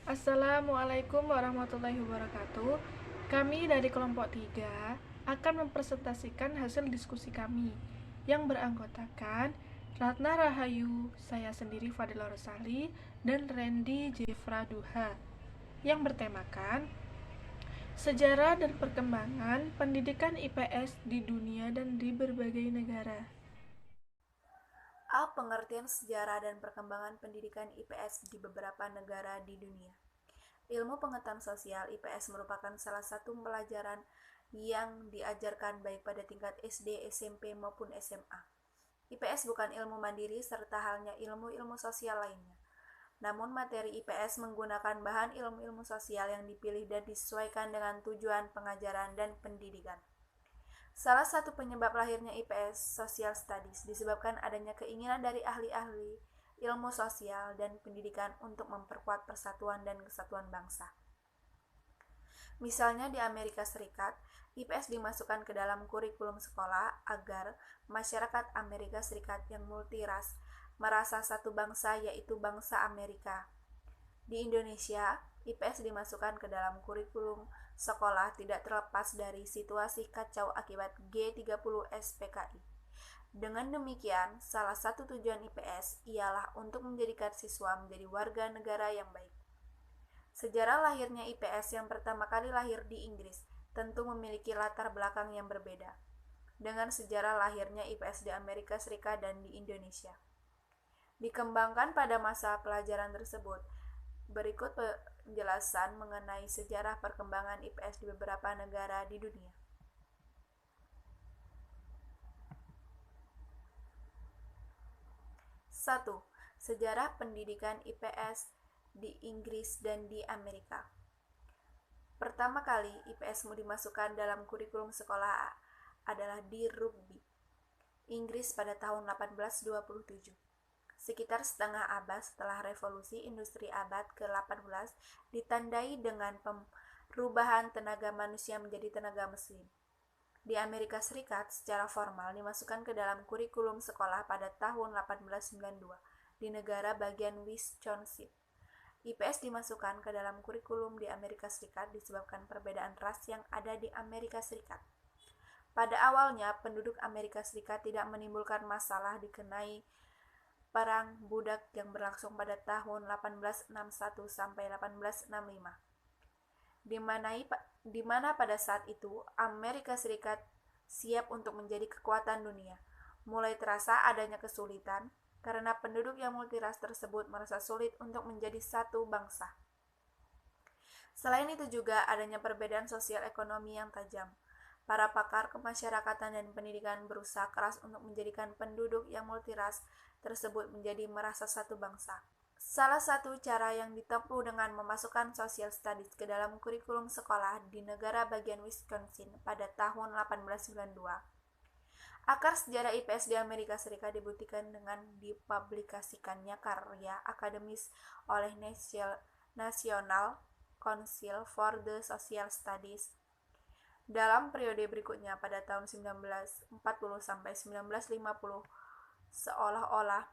Assalamualaikum warahmatullahi wabarakatuh. Kami dari kelompok 3 akan mempresentasikan hasil diskusi kami yang beranggotakan Ratna Rahayu, saya sendiri Fadila Rosali, dan Randy Jefra Duha yang bertemakan sejarah dan perkembangan pendidikan IPS di dunia dan di berbagai negara. A. Pengertian sejarah dan perkembangan pendidikan IPS di beberapa negara di dunia. Ilmu pengetahuan sosial IPS merupakan salah satu pelajaran yang diajarkan baik pada tingkat SD, SMP, maupun SMA. IPS bukan ilmu mandiri serta halnya ilmu-ilmu sosial lainnya. Namun materi IPS menggunakan bahan ilmu-ilmu sosial yang dipilih dan disesuaikan dengan tujuan pengajaran dan pendidikan. Salah satu penyebab lahirnya IPS Social Studies disebabkan adanya keinginan dari ahli-ahli ilmu sosial dan pendidikan untuk memperkuat persatuan dan kesatuan bangsa. Misalnya di Amerika Serikat, IPS dimasukkan ke dalam kurikulum sekolah agar masyarakat Amerika Serikat yang multiras merasa satu bangsa, yaitu bangsa Amerika. Di Indonesia, IPS dimasukkan ke dalam kurikulum sekolah tidak terlepas dari situasi kacau akibat G30 SPKI. Dengan demikian, salah satu tujuan IPS ialah untuk menjadikan siswa menjadi warga negara yang baik. Sejarah lahirnya IPS yang pertama kali lahir di Inggris tentu memiliki latar belakang yang berbeda dengan sejarah lahirnya IPS di Amerika Serikat dan di Indonesia. Dikembangkan pada masa pelajaran tersebut. Berikut penjelasan mengenai sejarah perkembangan IPS di beberapa negara di dunia. 1. Sejarah pendidikan IPS di Inggris dan di Amerika. Pertama kali IPS dimasukkan dalam kurikulum sekolah adalah di Rugby, Inggris pada tahun 1827. Sekitar setengah abad setelah revolusi industri abad ke-18 ditandai dengan perubahan tenaga manusia menjadi tenaga mesin. Di Amerika Serikat secara formal dimasukkan ke dalam kurikulum sekolah pada tahun 1892 di negara bagian Wisconsin. IPS dimasukkan ke dalam kurikulum di Amerika Serikat disebabkan perbedaan ras yang ada di Amerika Serikat. Pada awalnya, penduduk Amerika Serikat tidak menimbulkan masalah dikenai perang budak yang berlangsung pada tahun 1861 sampai 1865. Di mana pada saat itu Amerika Serikat siap untuk menjadi kekuatan dunia. Mulai terasa adanya kesulitan karena penduduk yang multiras tersebut merasa sulit untuk menjadi satu bangsa. Selain itu juga adanya perbedaan sosial ekonomi yang tajam. Para pakar kemasyarakatan dan pendidikan berusaha keras untuk menjadikan penduduk yang multiras tersebut menjadi merasa satu bangsa. Salah satu cara yang ditempuh dengan memasukkan social studies ke dalam kurikulum sekolah di negara bagian Wisconsin pada tahun 1892. Akar sejarah IPS di Amerika Serikat dibuktikan dengan dipublikasikannya karya akademis oleh National Council for the Social Studies dalam periode berikutnya pada tahun 1940 sampai 1950, seolah-olah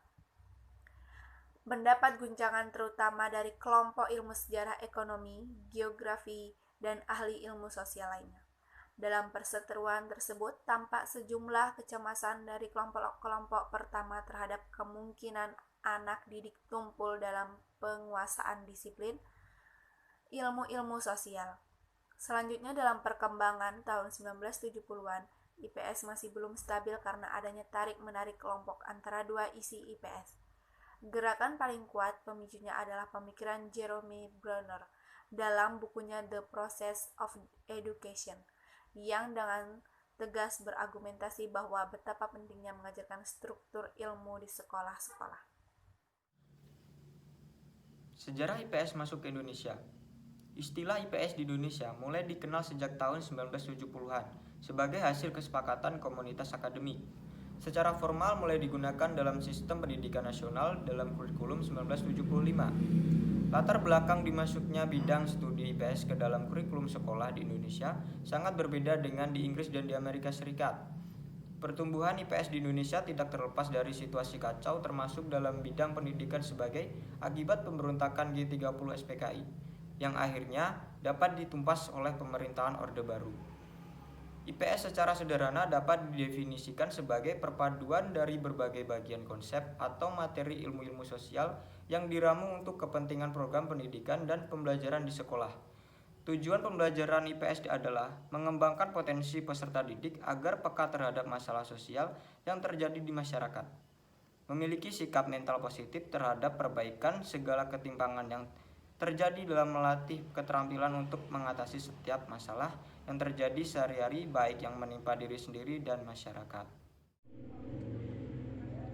mendapat guncangan terutama dari kelompok ilmu sejarah ekonomi, geografi, dan ahli ilmu sosial lainnya. Dalam perseteruan tersebut tampak sejumlah kecemasan dari kelompok-kelompok pertama terhadap kemungkinan anak didik tumpul dalam penguasaan disiplin ilmu-ilmu sosial. Selanjutnya dalam perkembangan tahun 1970-an, IPS masih belum stabil karena adanya tarik-menarik kelompok antara dua isi IPS. Gerakan paling kuat pemicunya adalah pemikiran Jerome Bruner dalam bukunya The Process of Education, yang dengan tegas berargumentasi bahwa betapa pentingnya mengajarkan struktur ilmu di sekolah-sekolah. Sejarah IPS masuk ke Indonesia. Istilah IPS di Indonesia mulai dikenal sejak tahun 1970-an sebagai hasil kesepakatan komunitas akademik. Secara formal mulai digunakan dalam sistem pendidikan nasional dalam kurikulum 1975. Latar belakang dimasuknya bidang studi IPS ke dalam kurikulum sekolah di Indonesia sangat berbeda dengan di Inggris dan di Amerika Serikat. Pertumbuhan IPS di Indonesia tidak terlepas dari situasi kacau termasuk dalam bidang pendidikan sebagai akibat pemberontakan G30 SPKI yang akhirnya dapat ditumpas oleh pemerintahan Orde Baru. IPS secara sederhana dapat didefinisikan sebagai perpaduan dari berbagai bagian konsep atau materi ilmu-ilmu sosial yang diramu untuk kepentingan program pendidikan dan pembelajaran di sekolah. Tujuan pembelajaran IPS adalah mengembangkan potensi peserta didik agar peka terhadap masalah sosial yang terjadi di masyarakat, memiliki sikap mental positif terhadap perbaikan segala ketimpangan yang terjadi dalam melatih keterampilan untuk mengatasi setiap masalah yang terjadi sehari-hari baik yang menimpa diri sendiri dan masyarakat.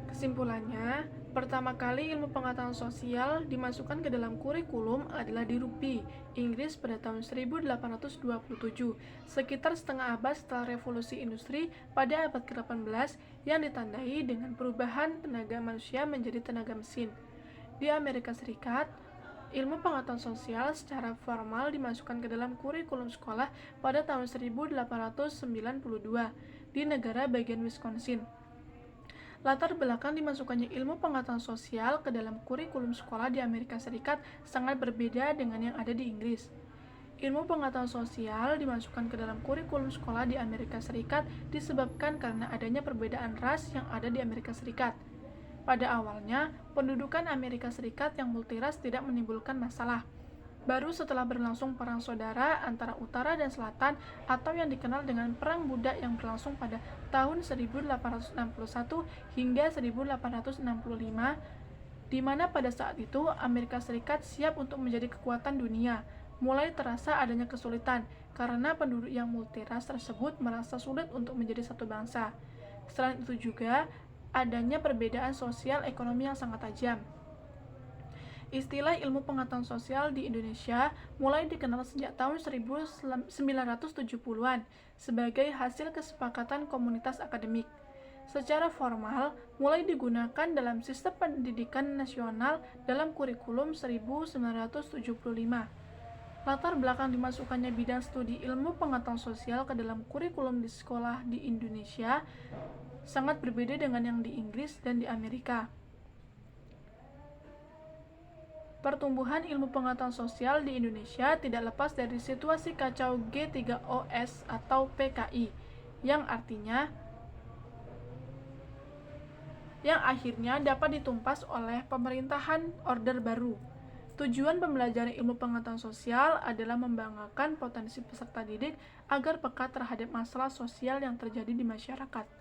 Kesimpulannya, pertama kali ilmu pengetahuan sosial dimasukkan ke dalam kurikulum adalah di Rugby, Inggris pada tahun 1827, sekitar setengah abad setelah revolusi industri pada abad ke-18 yang ditandai dengan perubahan tenaga manusia menjadi tenaga mesin. Di Amerika Serikat, ilmu pengetahuan sosial secara formal dimasukkan ke dalam kurikulum sekolah pada tahun 1892 di negara bagian Wisconsin. Latar belakang dimasukkannya ilmu pengetahuan sosial ke dalam kurikulum sekolah di Amerika Serikat sangat berbeda dengan yang ada di Inggris. Ilmu pengetahuan sosial dimasukkan ke dalam kurikulum sekolah di Amerika Serikat disebabkan karena adanya perbedaan ras yang ada di Amerika Serikat. Pada awalnya, pendudukan Amerika Serikat yang multiras tidak menimbulkan masalah. Baru setelah berlangsung perang saudara antara utara dan selatan atau yang dikenal dengan perang budak yang berlangsung pada tahun 1861 hingga 1865, di mana pada saat itu Amerika Serikat siap untuk menjadi kekuatan dunia, mulai terasa adanya kesulitan karena penduduk yang multiras tersebut merasa sulit untuk menjadi satu bangsa. Selain itu juga adanya perbedaan sosial ekonomi yang sangat tajam. Istilah ilmu pengetahuan sosial di Indonesia mulai dikenal sejak tahun 1970-an sebagai hasil kesepakatan komunitas akademik. Secara formal, mulai digunakan dalam sistem pendidikan nasional dalam kurikulum 1975. Latar belakang dimasukkannya bidang studi ilmu pengetahuan sosial ke dalam kurikulum di sekolah di Indonesia sangat berbeda dengan yang di Inggris dan di Amerika. Pertumbuhan ilmu pengetahuan sosial di Indonesia tidak lepas dari situasi kacau G3OS atau PKI, yang akhirnya dapat ditumpas oleh pemerintahan Orde Baru. Tujuan pembelajaran ilmu pengetahuan sosial adalah membanggakan potensi peserta didik agar peka terhadap masalah sosial yang terjadi di masyarakat.